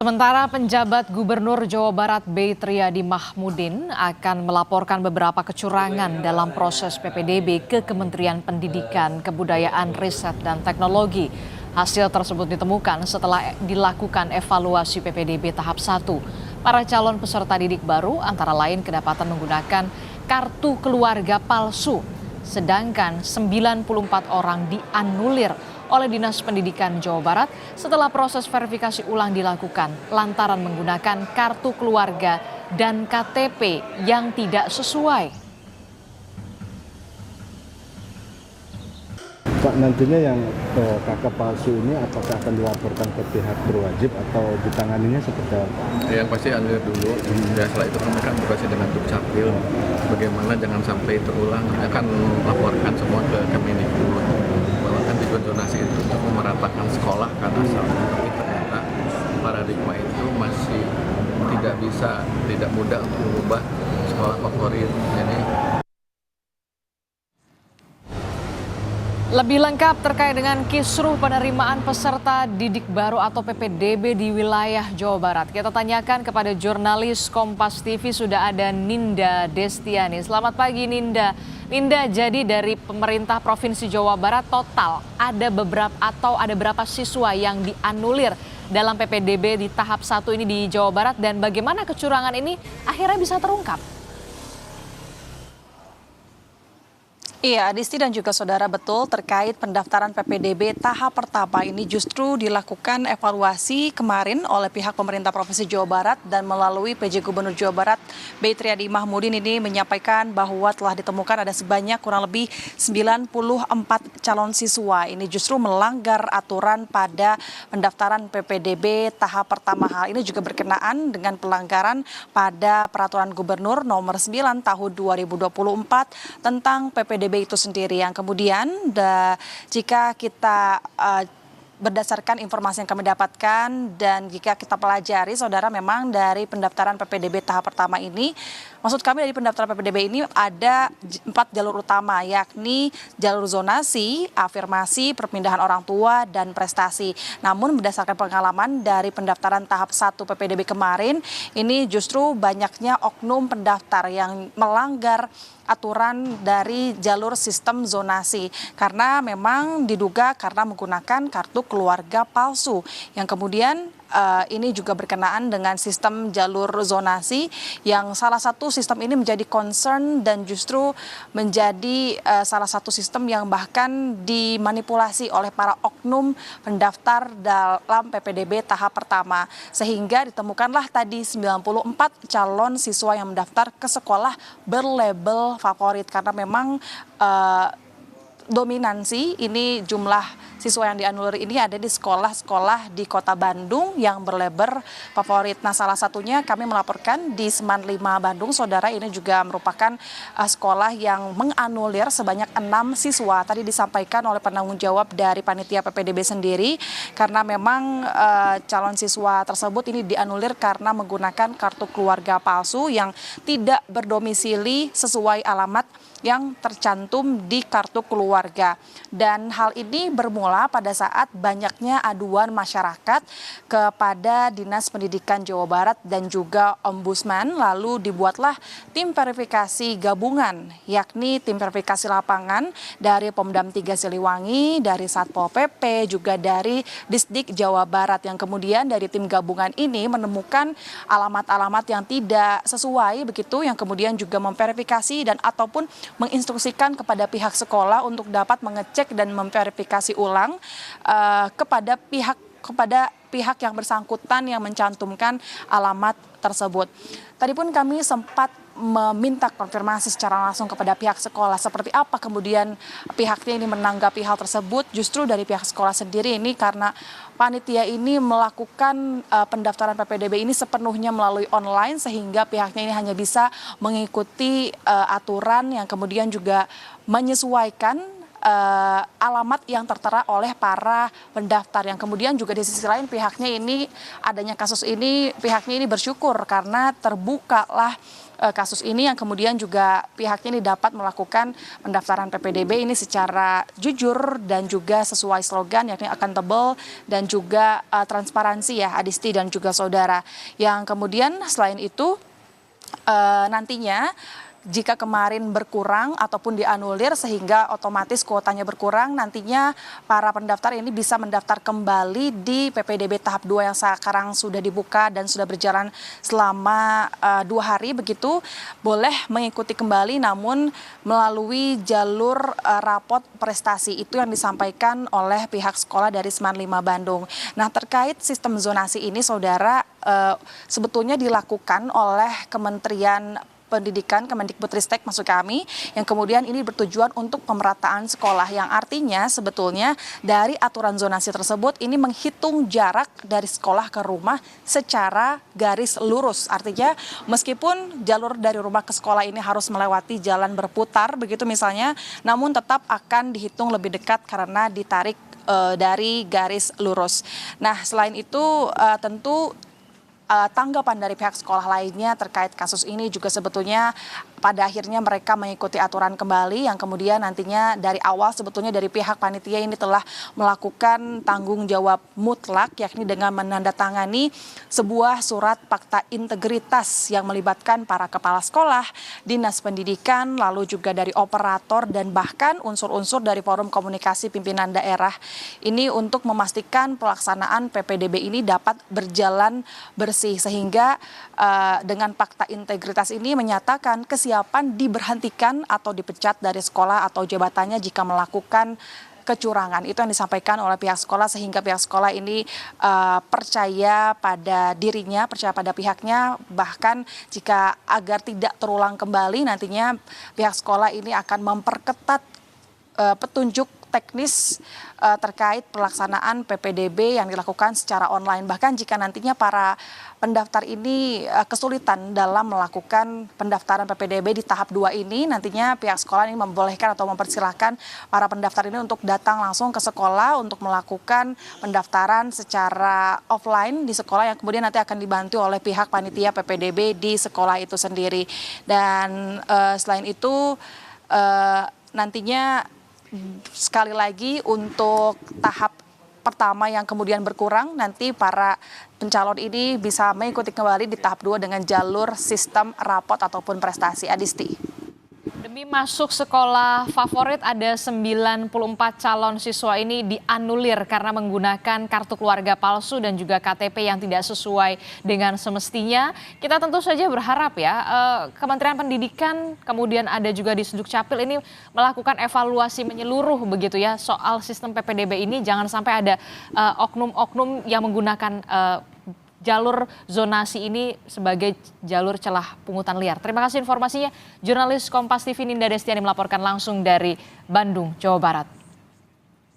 Sementara penjabat Gubernur Jawa Barat B. Triadi Mahmudin akan melaporkan beberapa kecurangan dalam proses PPDB ke Kementerian Pendidikan, Kebudayaan, Riset, dan Teknologi. Hasil tersebut ditemukan setelah dilakukan evaluasi PPDB tahap 1. Para calon peserta didik baru antara lain kedapatan menggunakan kartu keluarga palsu, sedangkan 94 orang dianulir oleh Dinas Pendidikan Jawa Barat setelah proses verifikasi ulang dilakukan lantaran menggunakan kartu keluarga dan KTP yang tidak sesuai. Pak, nantinya yang KK palsu ini apakah akan dilaporkan ke pihak berwajib atau ditanganinya seperti apa? Yang pasti anulir dulu, ya setelah itu mereka berkasi dengan Dukcapil. Bagaimana jangan sampai terulang, kita akan laporkan semua ke Kemendikbud. Bahwa kan tujuan zonasi itu untuk meratakan sekolah kan asalnya, tapi ternyata paradigma itu masih tidak mudah untuk mengubah sekolah favorit. Jadi lebih lengkap terkait dengan kisruh penerimaan peserta didik baru atau PPDB di wilayah Jawa Barat. Kita tanyakan kepada jurnalis Kompas TV, sudah ada Ninda Destiani. Selamat pagi Ninda. Ninda, jadi dari pemerintah Provinsi Jawa Barat total ada berapa siswa yang dianulir dalam PPDB di tahap 1 ini di Jawa Barat, dan bagaimana kecurangan ini akhirnya bisa terungkap? Iya, Adisti dan juga saudara, betul terkait pendaftaran PPDB tahap pertama ini justru dilakukan evaluasi kemarin oleh pihak pemerintah Provinsi Jawa Barat, dan melalui PJ Gubernur Jawa Barat B. Triadi Mahmudin ini menyampaikan bahwa telah ditemukan ada sebanyak kurang lebih 94 calon siswa ini justru melanggar aturan pada pendaftaran PPDB tahap pertama. Hal ini juga berkenaan dengan pelanggaran pada Peraturan Gubernur Nomor 9 Tahun 2024 tentang PPDB itu sendiri, yang kemudian jika kita berdasarkan informasi yang kami dapatkan dan jika kita pelajari, saudara, memang dari pendaftaran PPDB tahap pertama ini, maksud kami dari pendaftaran PPDB ini ada 4 jalur utama, yakni jalur zonasi, afirmasi, perpindahan orang tua, dan prestasi. Namun berdasarkan pengalaman dari pendaftaran tahap 1 PPDB kemarin, ini justru banyaknya oknum pendaftar yang melanggar aturan dari jalur sistem zonasi, karena memang diduga karena menggunakan kartu keluarga palsu, yang kemudian ini juga berkenaan dengan sistem jalur zonasi, yang salah satu sistem ini menjadi concern dan justru menjadi salah satu sistem yang bahkan dimanipulasi oleh para oknum pendaftar dalam PPDB tahap pertama, sehingga ditemukanlah tadi 94 calon siswa yang mendaftar ke sekolah berlabel favorit, karena memang dominansi ini jumlah siswa yang dianulir ini ada di sekolah-sekolah di Kota Bandung yang berlabel favorit. Nah, salah satunya kami melaporkan di Seman 5 Bandung, saudara, ini juga merupakan sekolah yang menganulir sebanyak 6 siswa. Tadi disampaikan oleh penanggung jawab dari panitia PPDB sendiri, karena memang calon siswa tersebut ini dianulir karena menggunakan kartu keluarga palsu yang tidak berdomisili sesuai alamat yang tercantum di kartu keluarga. Dan hal ini bermula pada saat banyaknya aduan masyarakat kepada Dinas Pendidikan Jawa Barat dan juga Ombudsman, lalu dibuatlah tim verifikasi gabungan, yakni tim verifikasi lapangan dari Pomdam 3 Siliwangi, dari Satpol PP, juga dari Disdik Jawa Barat, yang kemudian dari tim gabungan ini menemukan alamat-alamat yang tidak sesuai begitu, yang kemudian juga memverifikasi dan ataupun menginstruksikan kepada pihak sekolah untuk dapat mengecek dan memverifikasi ulang kepada pihak yang bersangkutan yang mencantumkan alamat tersebut. Tadi pun kami sempat meminta konfirmasi secara langsung kepada pihak sekolah seperti apa kemudian pihaknya ini menanggapi hal tersebut. Justru dari pihak sekolah sendiri ini, karena panitia ini melakukan pendaftaran PPDB ini sepenuhnya melalui online, sehingga pihaknya ini hanya bisa mengikuti aturan yang kemudian juga menyesuaikan alamat yang tertera oleh para pendaftar. Yang kemudian juga di sisi lain pihaknya ini, adanya kasus ini, pihaknya ini bersyukur karena terbukalah kasus ini yang kemudian juga pihaknya ini dapat melakukan pendaftaran PPDB ini secara jujur dan juga sesuai slogan, yakni akuntabel dan juga transparansi ya Adisti dan juga saudara. Yang kemudian selain itu nantinya jika kemarin berkurang ataupun dianulir sehingga otomatis kuotanya berkurang, nantinya para pendaftar ini bisa mendaftar kembali di PPDB tahap 2 yang sekarang sudah dibuka dan sudah berjalan selama 2 hari begitu, boleh mengikuti kembali namun melalui jalur rapot prestasi. Itu yang disampaikan oleh pihak sekolah dari Seman 5 Bandung. Nah, terkait sistem zonasi ini saudara, sebetulnya dilakukan oleh Kementerian Pendidikan, Kemendikbudristek maksud kami, yang kemudian ini bertujuan untuk pemerataan sekolah, yang artinya sebetulnya dari aturan zonasi tersebut ini menghitung jarak dari sekolah ke rumah secara garis lurus. Artinya meskipun jalur dari rumah ke sekolah ini harus melewati jalan berputar begitu misalnya, namun tetap akan dihitung lebih dekat karena ditarik dari garis lurus. Nah, selain itu tentu tanggapan dari pihak sekolah lainnya terkait kasus ini juga sebetulnya pada akhirnya mereka mengikuti aturan kembali, yang kemudian nantinya dari awal sebetulnya dari pihak panitia ini telah melakukan tanggung jawab mutlak, yakni dengan menandatangani sebuah surat fakta integritas yang melibatkan para kepala sekolah, dinas pendidikan, lalu juga dari operator dan bahkan unsur-unsur dari forum komunikasi pimpinan daerah ini untuk memastikan pelaksanaan PPDB ini dapat berjalan bersih, sehingga dengan fakta integritas ini menyatakan kesiapan diberhentikan atau dipecat dari sekolah atau jabatannya jika melakukan kecurangan. Itu yang disampaikan oleh pihak sekolah, sehingga pihak sekolah ini percaya pada dirinya, percaya pada pihaknya, bahkan jika agar tidak terulang kembali nantinya pihak sekolah ini akan memperketat petunjuk teknis terkait pelaksanaan PPDB yang dilakukan secara online. Bahkan jika nantinya para pendaftar ini kesulitan dalam melakukan pendaftaran PPDB di tahap 2 ini, nantinya pihak sekolah ini membolehkan atau mempersilahkan para pendaftar ini untuk datang langsung ke sekolah untuk melakukan pendaftaran secara offline di sekolah, yang kemudian nanti akan dibantu oleh pihak panitia PPDB di sekolah itu sendiri. Dan selain itu nantinya sekali lagi untuk tahap pertama yang kemudian berkurang, nanti para pencalon ini bisa mengikuti kembali di tahap 2 dengan jalur sistem rapot ataupun prestasi. Adisti. Demi masuk sekolah favorit, ada 94 calon siswa ini dianulir karena menggunakan kartu keluarga palsu dan juga KTP yang tidak sesuai dengan semestinya. Kita tentu saja berharap ya Kementerian Pendidikan, kemudian ada juga di Sdukcapil ini melakukan evaluasi menyeluruh begitu ya soal sistem PPDB ini. Jangan sampai ada oknum-oknum yang menggunakan jalur zonasi ini sebagai jalur celah pungutan liar. Terima kasih informasinya. Jurnalis Kompas TV Ninda Destiani melaporkan langsung dari Bandung, Jawa Barat.